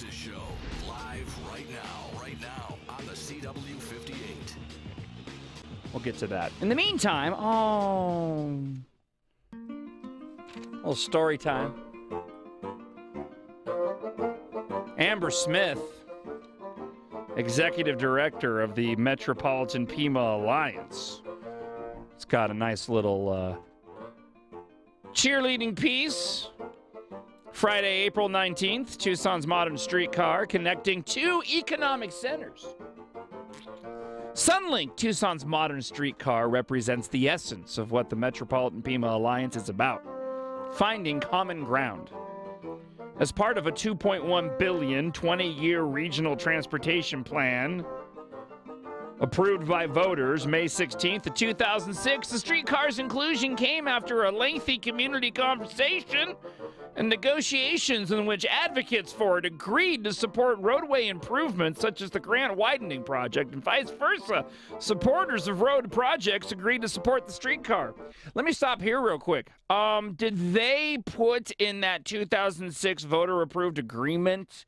Justice Show, live right now on the CW58. We'll get to that. In the meantime, little story time. Amber Smith, executive director of the Metropolitan Pima Alliance. It's got a nice little cheerleading piece. Friday, April 19th, Tucson's modern streetcar connecting two economic centers. Sunlink, Tucson's modern streetcar, represents the essence of what the Metropolitan Pima Alliance is about: finding common ground. As part of a $2.1 billion 20-year regional transportation plan approved by voters May 16th of 2006, the streetcar's inclusion came after a lengthy community conversation and negotiations in which advocates for it agreed to support roadway improvements such as the Grant Widening Project, and vice versa. Supporters of road projects agreed to support the streetcar. Let me stop here real quick. Did they put in that 2006 voter-approved agreement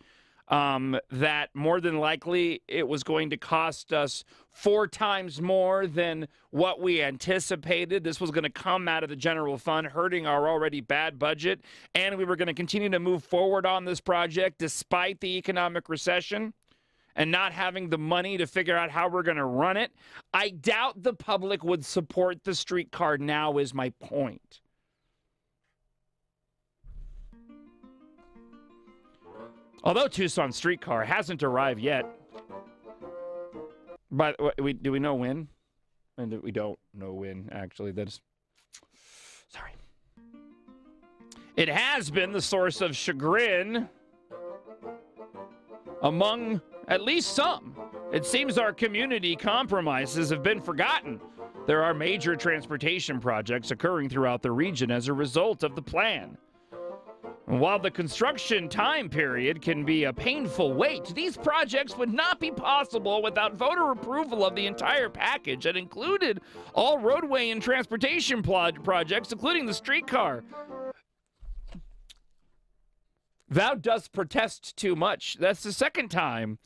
that more than likely it was going to cost us 4 times more than what we anticipated? This was going to come out of the general fund, hurting our already bad budget, and we were going to continue to move forward on this project despite the economic recession and not having the money to figure out how we're going to run it. I doubt the public would support the streetcar now, is my point. Although Tucson streetcar hasn't arrived yet. But do we know when? And we don't know when, actually. Sorry. It has been the source of chagrin among at least some. It seems our community compromises have been forgotten. There are major transportation projects occurring throughout the region as a result of the plan. While the construction time period can be a painful wait, these projects would not be possible without voter approval of the entire package that included all roadway and transportation projects, including the streetcar. Thou dost protest too much. That's the second time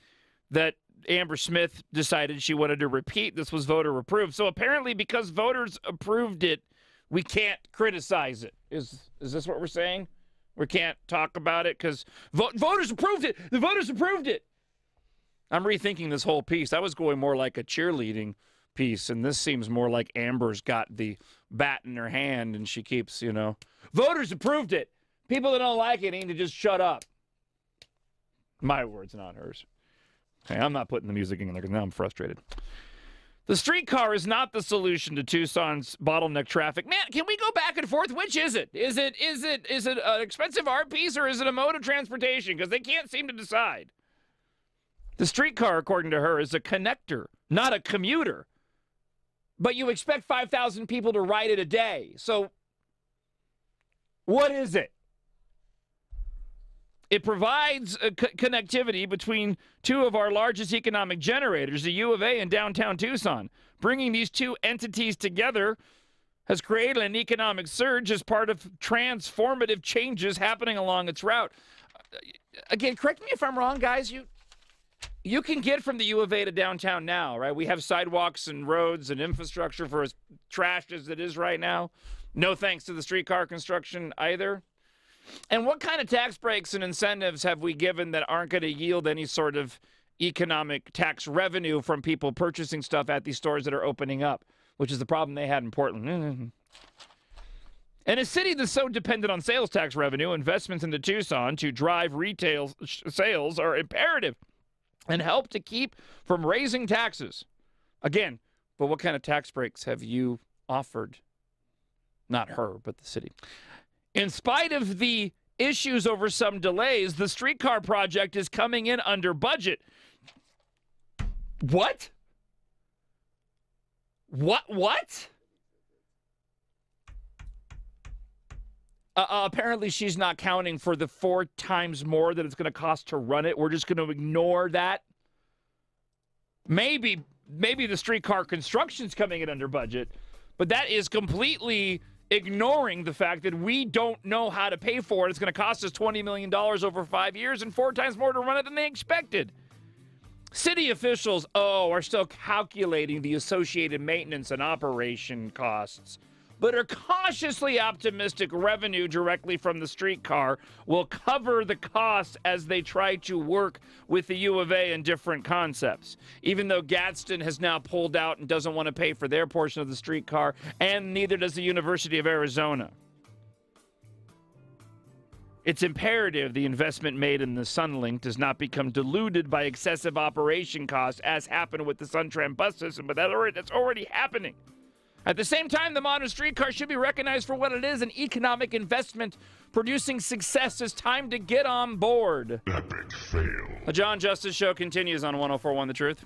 that Amber Smith decided she wanted to repeat this was voter approved. So apparently because voters approved it, we can't criticize it. Is this what we're saying? We can't talk about it because voters approved it. The voters approved it. I'm rethinking this whole piece. I was going more like a cheerleading piece, and this seems more like Amber's got the bat in her hand, and she keeps, voters approved it. People that don't like it need to just shut up. My words, not hers. Okay, I'm not putting the music in there because now I'm frustrated. The streetcar is not the solution to Tucson's bottleneck traffic. Man, can we go back and forth? Which is it? Is it an expensive art piece or is it a mode of transportation? Because they can't seem to decide. The streetcar, according to her, is a connector, not a commuter. But you expect 5,000 people to ride it a day. So what is it? It provides connectivity between two of our largest economic generators, the U of A and downtown Tucson. Bringing these two entities together has created an economic surge as part of transformative changes happening along its route. Again, correct me if I'm wrong, guys. You can get from the U of A to downtown now, right? We have sidewalks and roads and infrastructure for as trashed as it is right now. No thanks to the streetcar construction either. And what kind of tax breaks and incentives have we given that aren't going to yield any sort of economic tax revenue from people purchasing stuff at these stores that are opening up, which is the problem they had in Portland? In a city that's so dependent on sales tax revenue, investments into Tucson to drive retail sales are imperative and help to keep from raising taxes. Again, but what kind of tax breaks have you offered? Not her, but the city. In spite of the issues over some delays, the streetcar project is coming in under budget. What? What? Apparently she's not counting for the 4 times more that it's going to cost to run it. We're just going to ignore that. Maybe the streetcar construction's coming in under budget, but that is completely ignoring the fact that we don't know how to pay for it. It's going to cost us $20 million over 5 years and 4 times more to run it than they expected. City officials, are still calculating the associated maintenance and operation costs, but are cautiously optimistic revenue directly from the streetcar will cover the costs as they try to work with the U of A in different concepts. Even though Gadsden has now pulled out and doesn't want to pay for their portion of the streetcar, and neither does the University of Arizona. It's imperative the investment made in the Sunlink does not become diluted by excessive operation costs, as happened with the SunTram bus system, but that's already happening. At the same time, the modern streetcar should be recognized for what it is, an economic investment producing success. It's time to get on board. Epic fail. The John Justice Show continues on 104.1 The Truth.